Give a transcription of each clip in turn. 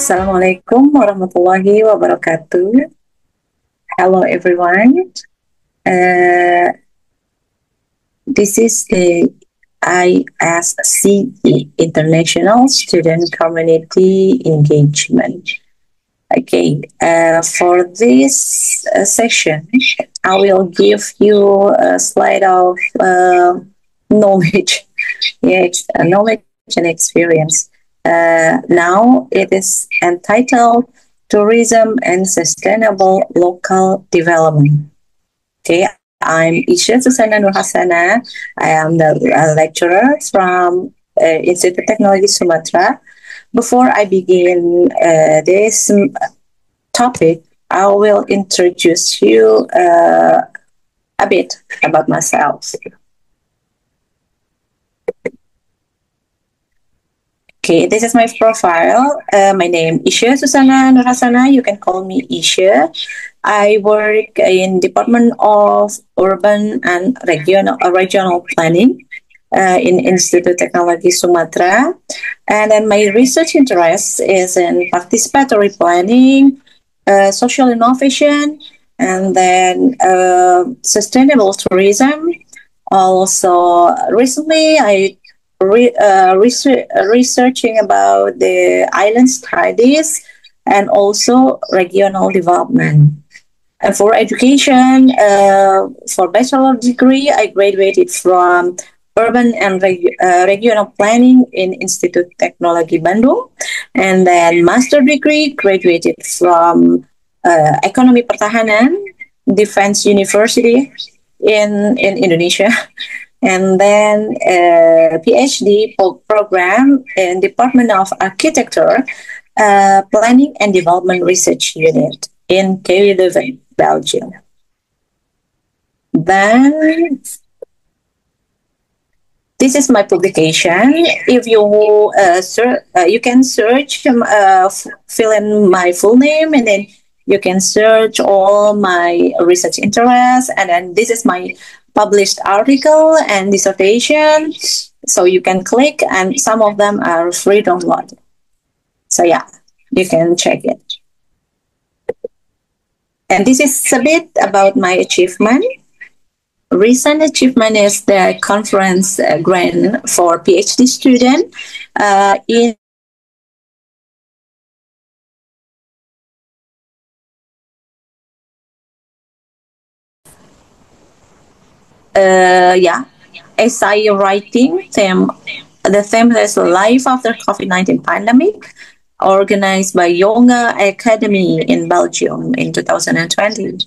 Assalamualaikum warahmatullahi wabarakatuh. Hello, everyone. Uh, this is the ISCE, International Student Community Engagement. Okay, for this session, I will give you a slide of knowledge, knowledge and experience. Now it is entitled Tourism and Sustainable Local Development. Okay, I'm Isye Susana Nurhasanah. I am the lecturer from Institute Technology Sumatra. Before I begin this topic, I will introduce you a bit about myself. Okay, this is my profile. My name is Isye Susana Nurhasanah. You can call me Isye. I work in Department of Urban and Regional Planning in Institute Technology Sumatra. And then my research interest is in participatory planning, social innovation, and then sustainable tourism. Also, recently I researching about the island studies and also regional development. And for education, for bachelor degree, I graduated from Urban and Regional Planning in Institute Technology Bandung. And then master degree graduated from Ekonomi Pertahanan, Defense University in Indonesia. And then Ph.D. program in Department of Architecture, Planning and Development Research Unit in Leuven, Belgium. Then this is my publication. If you you can search, fill in my full name, and then you can search all my research interests. And then this is my published article and dissertation. So you can click, and some of them are free download. So yeah, you can check it. And this is a bit about my achievement. Recent achievement is the conference grant for PhD student in essay writing theme. The theme is Life After COVID-19 Pandemic, organized by Yoga Academy in Belgium in 2020.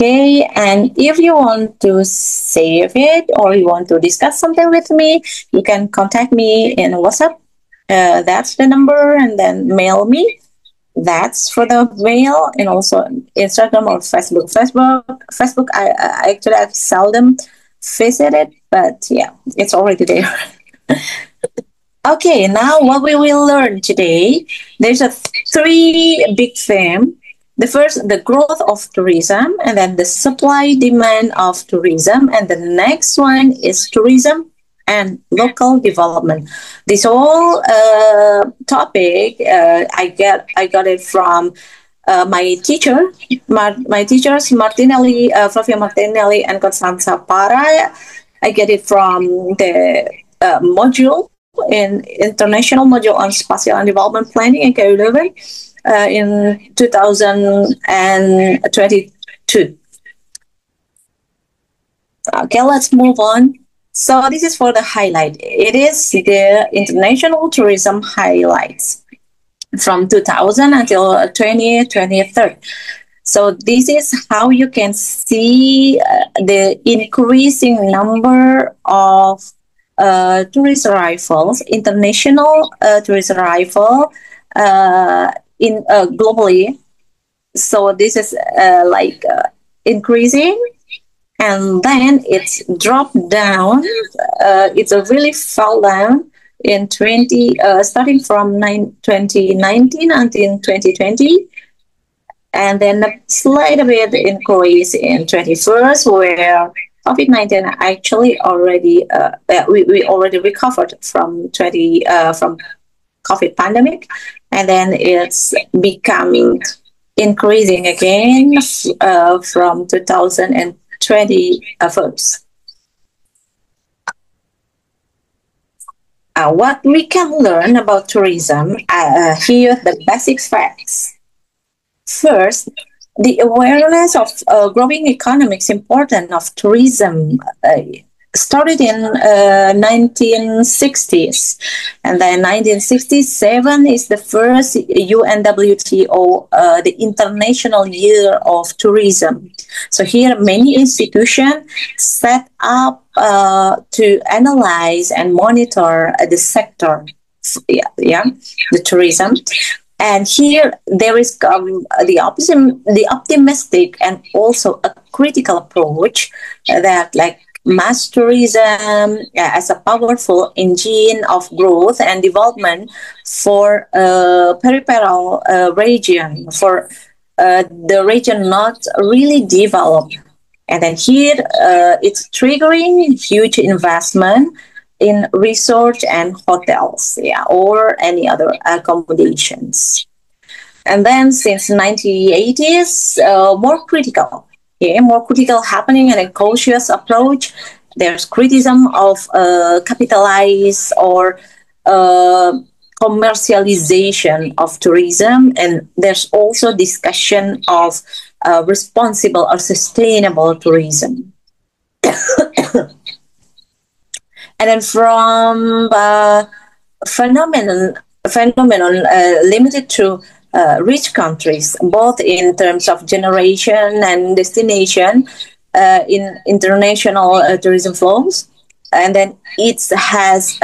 Okay, and if you want to save it or you want to discuss something with me, you can contact me in WhatsApp. That's the number, and then mail me. That's for the mail, and also Instagram or Facebook. Facebook, I actually I've seldom visit it, but yeah, it's already there. Okay, now what we will learn today, there's a three big theme. The first, the growth of tourism, and then the supply demand of tourism, and the next one is tourism and local development. This whole topic, I got it from my teachers, Martinelli, Flavia Martinelli and Constanza Para. I get it from the module in international module on spatial and development planning in KU Leuven in 2022. Okay, let's move on. So this is for the highlight. It is the international tourism highlights from 2000 until 2023. So this is how you can see the increasing number of tourist arrivals, international tourist arrival in globally. So this is increasing, and then it's dropped down. It's really fell down in starting from 2019 until 2020. And then a slight bit increase in 21st, where COVID-19 actually already we already recovered from COVID pandemic, and then it's becoming increasing again from 2020 first. What we can learn about tourism, here the basic facts. First, the awareness of growing economics importance of tourism started in 1960s, and then 1967 is the first UNWTO, the International Year of Tourism. So here many institutions set up to analyze and monitor the sector, the tourism. And here there is the optimistic and also a critical approach that like mass tourism as a powerful engine of growth and development for peripheral region, for the region not really developed. And then here it's triggering huge investment in resort and hotels, or any other accommodations. And then since 1980s, more critical happening and a cautious approach. There's criticism of capitalize or commercialization of tourism, and there's also discussion of responsible or sustainable tourism. And then from phenomenon limited to rich countries, both in terms of generation and destination in international tourism flows, and then it has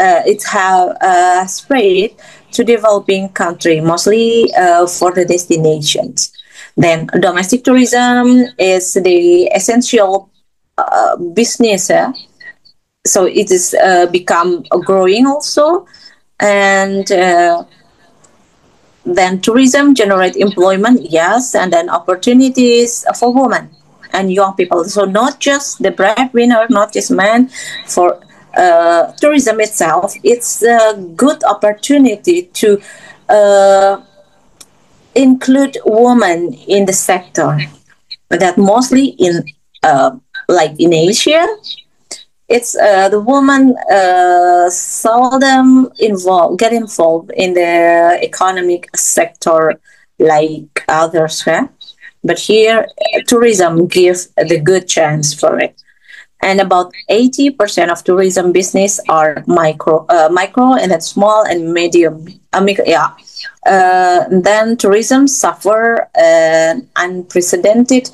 spread to developing country, mostly for the destinations. Then domestic tourism is the essential business. So it is become growing also, and then tourism generate employment, yes, and then opportunities for women and young people. So not just the breadwinner, not just men. For tourism itself, it's a good opportunity to include women in the sector. That mostly in like in Asia. It's the woman seldom get involved in the economic sector like others, but here tourism gives the good chance for it. And about 80% of tourism business are micro, and then small and medium. Then tourism suffer unprecedented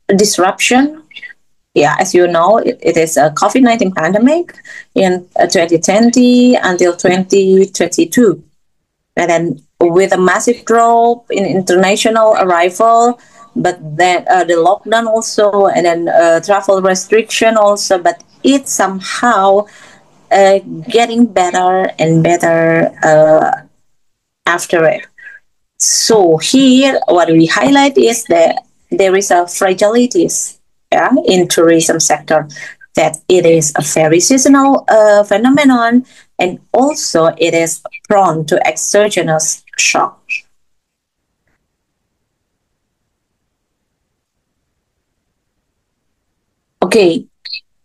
disruption. As you know, it is a COVID-19 pandemic in 2020 until 2022. And then with a massive drop in international arrival, but then the lockdown also, and then travel restriction also, but it's somehow getting better and better after it. So here, what we highlight is that there is a fragilities in tourism sector, that it is a very seasonal phenomenon, and also it is prone to exogenous shock. Okay,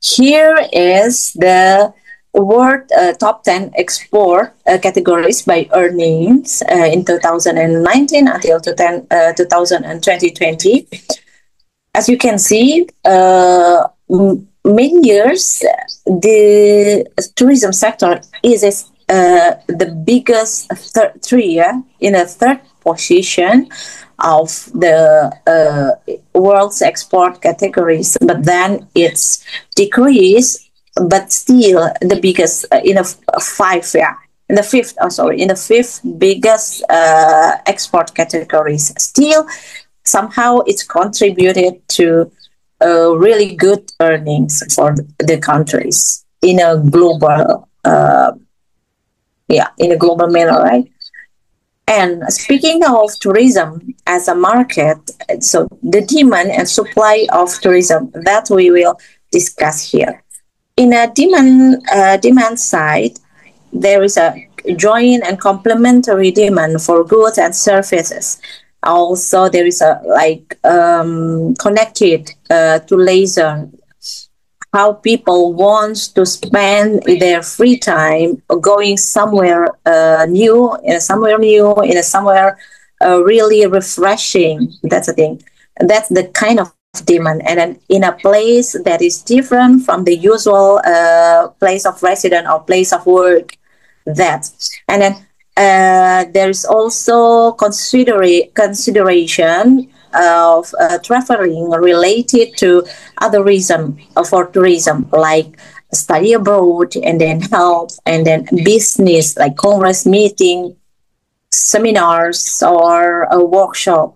here is the world top 10 export categories by earnings in 2019 until 2020. As you can see, many years, the tourism sector is the biggest in a third position of the world's export categories, but then it's decreased, but still the biggest in the fifth biggest export categories. Still, somehow it's contributed to really good earnings for the countries in a global, in a global manner, right? And speaking of tourism as a market, so the demand and supply of tourism, that we will discuss here. In a demand side, there is a joint and complementary demand for goods and services. Also, there is a connected to leisure, how people want to spend their free time going somewhere new, in a somewhere really refreshing. That's the thing. That's the kind of demand, and then in a place that is different from the usual place of residence or place of work. That, and then there is also consideration of traveling related to other reason for tourism, like study abroad, and then health, and then business, like congress meeting, seminars, or a workshop.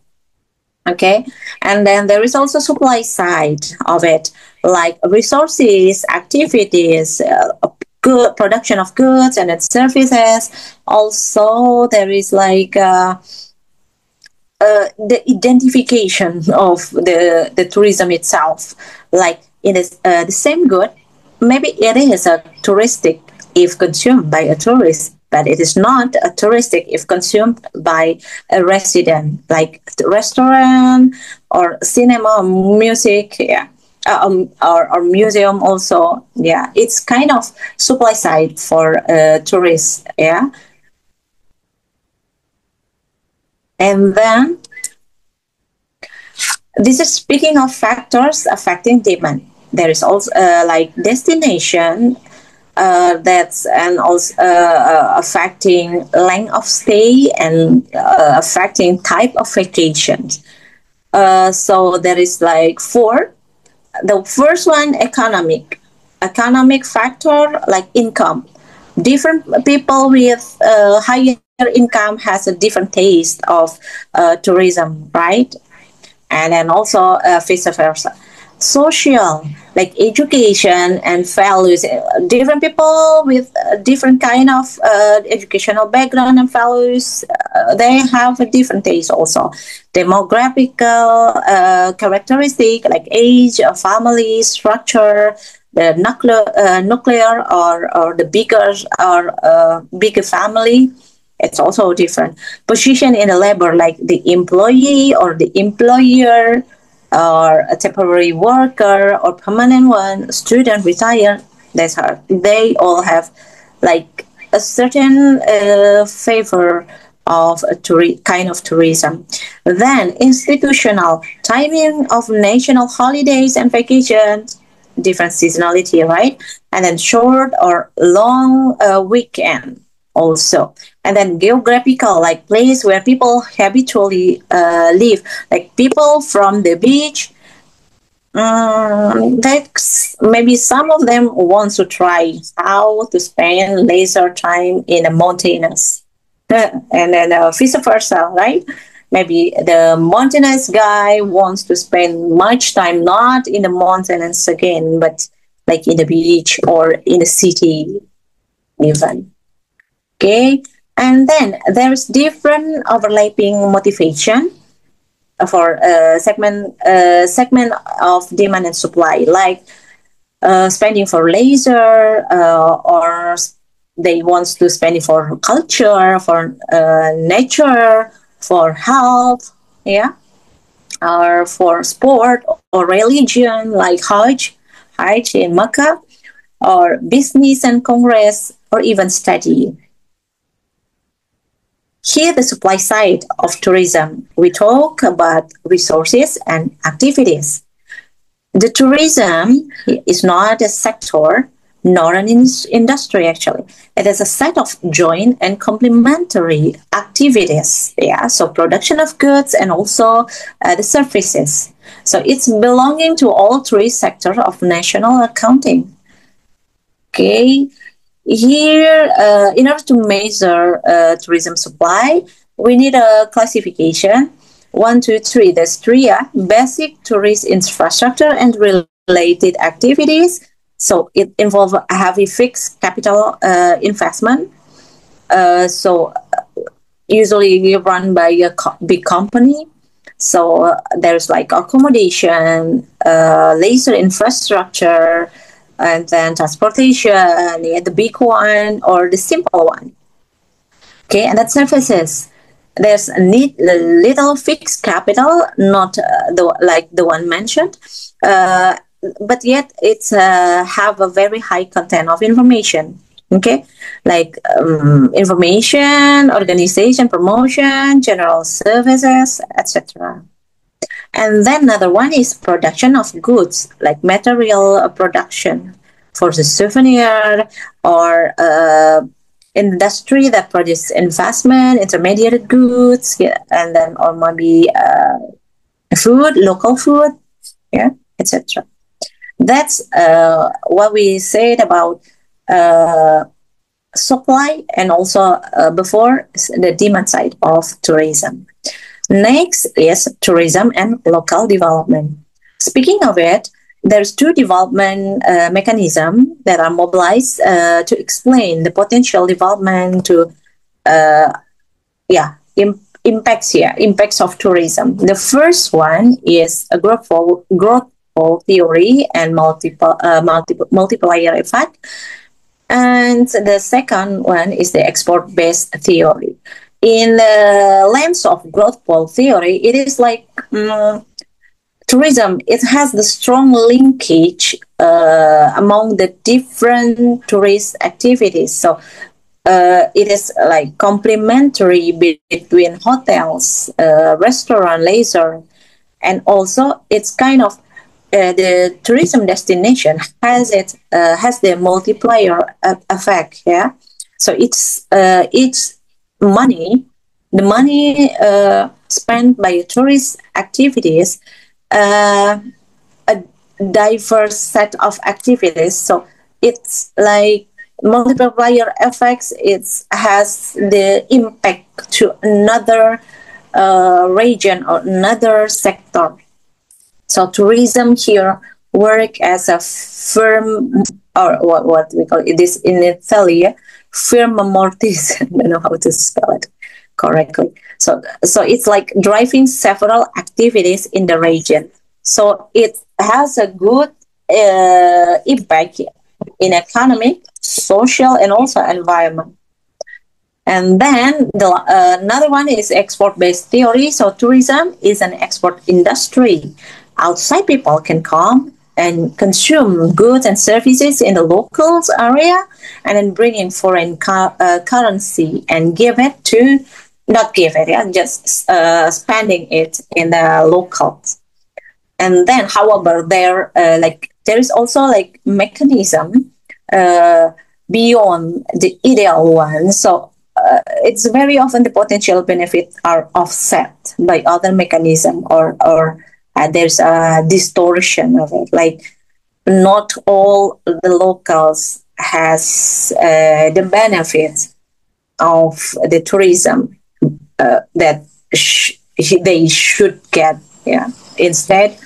Okay, and then there is also supply side of it, like resources, activities, good production of goods and its services. Also, there is the identification of the tourism itself. Like in the same good, maybe it is a touristic if consumed by a tourist, but it is not a touristic if consumed by a resident, like restaurant or cinema, music, yeah. Or museum also, yeah. It's kind of supply side for tourists, yeah. And then this is speaking of factors affecting demand. There is also destination, that's and also affecting length of stay, and affecting type of vacation. So there is four. The first one, economic factor, like income. Different people with higher income has a different taste of tourism, right? And then also vice versa. Social, like education and values. Different people with different kind of educational background and values, they have a different taste also. Demographical characteristic, like age, family structure, the nuclear or the bigger family. It's also different. Position in the labor, like the employee or the employer, or a temporary worker or permanent one, student, retired. That's hard. They all have like a certain favor of a kind of tourism. Then institutional, timing of national holidays and vacations, different seasonality, right? And then short or long weekend also. And then geographical, like place where people habitually live, like people from the beach. Maybe some of them want to try how to spend leisure time in the mountainous, and then vice versa, right? Maybe the mountainous guy wants to spend much time not in the mountains again, but like in the beach or in the city even. Okay, and then there's different overlapping motivation for segment of demand and supply, like spending for leisure, or they want to spend it for culture, for nature, for health, yeah, or for sport or religion, like Hajj in Mecca, or business and congress, or even study. Here, the supply side of tourism, we talk about resources and activities. The tourism is not a sector, nor an industry actually. It is a set of joint and complementary activities. Yeah, so production of goods and also the services. So it's belonging to all three sectors of national accounting. Okay. Here, in order to measure tourism supply, we need a classification. 1, 2, 3. There's three. Basic tourist infrastructure and related activities. So it involves a heavy fixed capital investment. So usually run by a big company. So there's like accommodation, leisure infrastructure, and then transportation, yeah, the big one or the simple one. Okay, and that services. There's a little fixed capital, not like the one mentioned, uh, but yet it's have a very high content of information. Okay, like information, organization, promotion, general services, etc. And then another one is production of goods, like material production for the souvenir or industry that produce investment, intermediate goods, yeah, and then or maybe food, local food, yeah, etc. That's what we said about uh, supply and also before the demand side of tourism. Next is tourism and local development. Speaking of it, there's two development mechanisms that are mobilized to explain the potential development to uh, impacts of tourism. The first one is a growth theory and multiplier effect, and the second one is the export-based theory. In the lens of growth pole theory, it is like tourism. It has the strong linkage among the different tourist activities. So it is like complementary between hotels, restaurant, leisure, and also it's kind of the tourism destination has the multiplier effect. Yeah, so it's money, the money spent by tourist activities, a diverse set of activities. So it's like multiplier effects. It has the impact to another region or another sector. So tourism here work as a firm, or what we call it this in Italy, firma mortis. I don't know how to spell it correctly. So it's like driving several activities in the region. So it has a good impact in economic, social, and also environment. And then another one is export-based theory. So tourism is an export industry. Outside people can come and consume goods and services in the local area and then bring in foreign currency and just spending it in the locals. And then, however, there is also like mechanism beyond the ideal one. So it's very often the potential benefits are offset by other mechanism or there's a distortion of it. Like not all the locals has the benefits of the tourism that they should get. Yeah. Instead,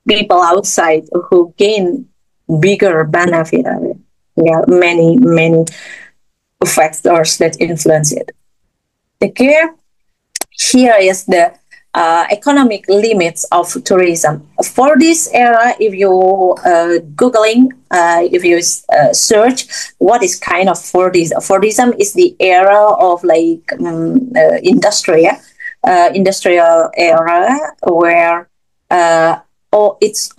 people outside who gain bigger benefit of it. Yeah, many factors that influence it. Okay, here is the economic limits of tourism. For this era, if you Googling, if you search what is kind of Fordism is the era of like industrial era where it's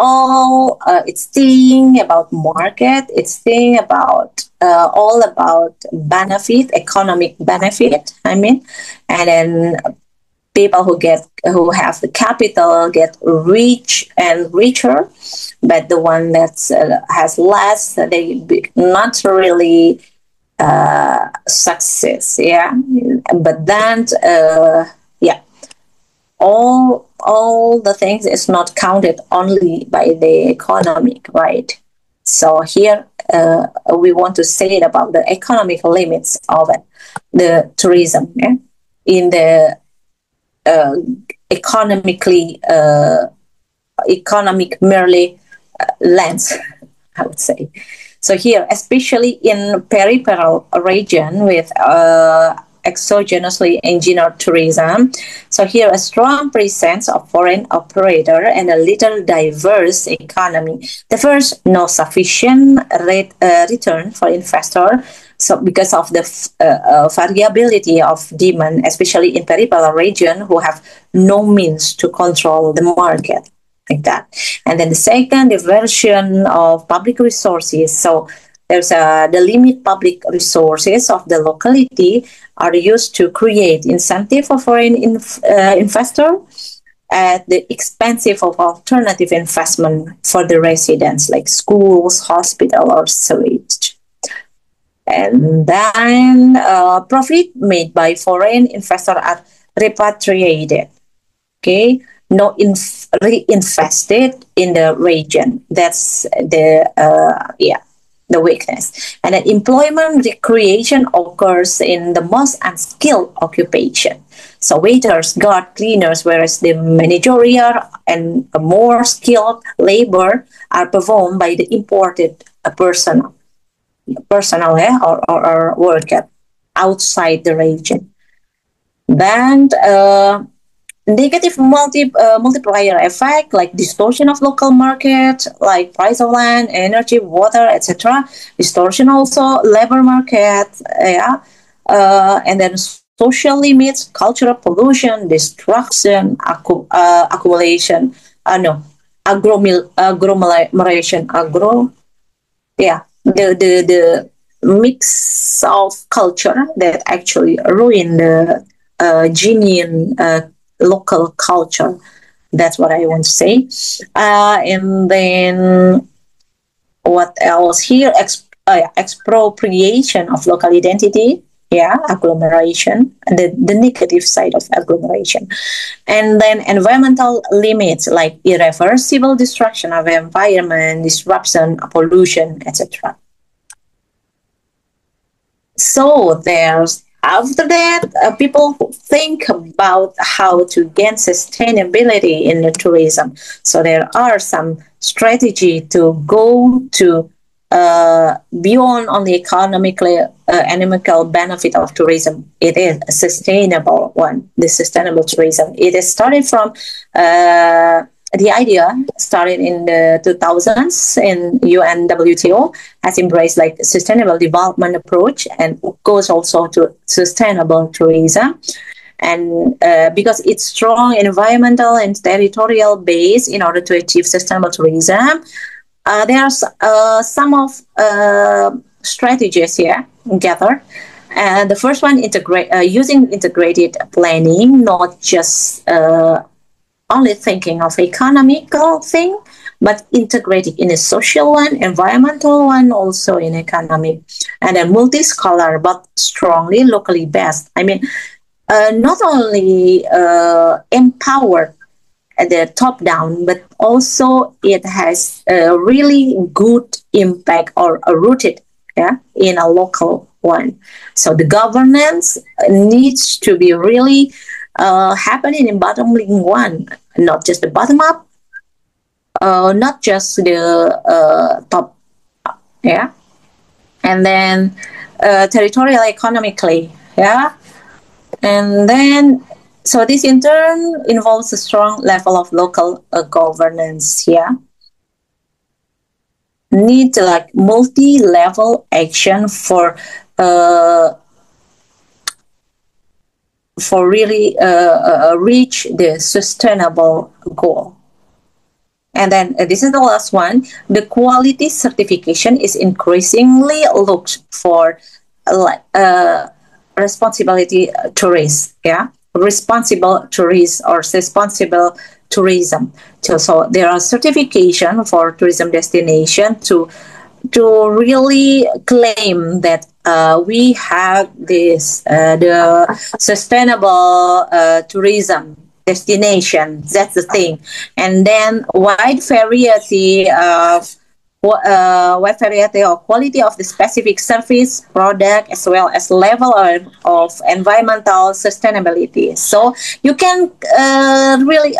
thing about market, it's thing about all about benefit, economic benefit. I mean, and then people who have the capital get rich and richer, but the one that has less, they not really success. Yeah, but then all the things is not counted only by the economic, right? So here we want to say it about the economic limits of it, the tourism, yeah? In the economic merely lens, I would say. So here, especially in peripheral region with exogenously engineered tourism. So here, a strong presence of foreign operator and a little diverse economy. The first, no sufficient return for investor So because of the variability of demand, especially in peripheral region who have no means to control the market, like that. And then the second, the version of public resources. So there's the limit public resources of the locality are used to create incentive for foreign investor at the expense of alternative investment for the residents, like schools, hospital, or sewage. And then profit made by foreign investor are repatriated. Okay, not reinvested in the region. That's the weakness. And then employment creation occurs in the most unskilled occupation. So waiters, guard, cleaners, whereas the managerial and more skilled labor are performed by the imported personnel, or worker outside the region. Then negative multiplier effect, like distortion of local market, like price of land, energy, water, etc. Distortion also labor market, and then social limits, cultural pollution, destruction, accumulation, agglomeration, the mix of culture that actually ruin the genuine local culture. That's what I want to say. And then what else here? Expropriation of local identity. Yeah, agglomeration, the negative side of agglomeration. And then environmental limits, like irreversible destruction of environment, disruption, pollution, etc. So there's after that, people think about how to gain sustainability in the tourism. So there are some strategy to go to beyond on the economical benefit of tourism. It is a sustainable one, the sustainable tourism. It is started from the idea started in the 2000s in UNWTO, has embraced like sustainable development approach and goes also to sustainable tourism. And because it's strong environmental and territorial base in order to achieve sustainable tourism, there's some of strategies here gathered. And the first one, using integrated planning, not just only thinking of economical thing, but integrated in a social one, environmental one, also in economic, and then multi-scholar, but strongly locally based. I mean, not only empowered at the top down, but also it has a really good impact or rooted in a local one. So the governance needs to be really happening in bottom line one, not just the bottom up, not just the top, and then territorial economically, and then so this in turn involves a strong level of local governance, need like multi-level action for really reach the sustainable goal. And then this is the last one. The quality certification is increasingly looked for responsibility tourists, responsible tourists or responsible tourism. So there are certification for tourism destination to really claim that we have this the sustainable tourism destination. That's the thing. And then wide variety of quality of the specific service product, as well as level of environmental sustainability. So you can really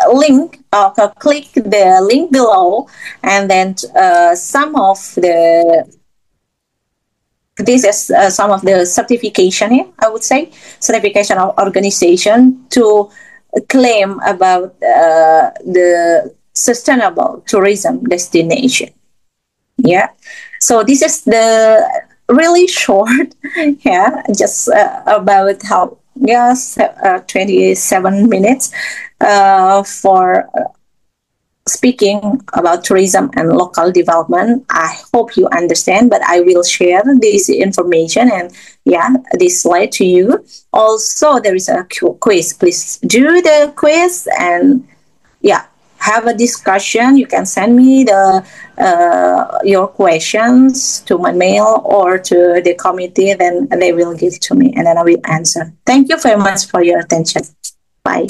click the link below, and then some of the certification, I would say, certification of organization to claim about the sustainable tourism destination. So this is the really short. Yeah, just about how, yes, 27 minutes for speaking about tourism and local development. I hope you understand, but I will share this information and yeah, this slide to you. Also, there is a quiz. Please do the quiz and yeah, have a discussion. You can send me the your questions to my mail or to the committee. Then they will give to me, and then I will answer. Thank you very much for your attention. Bye.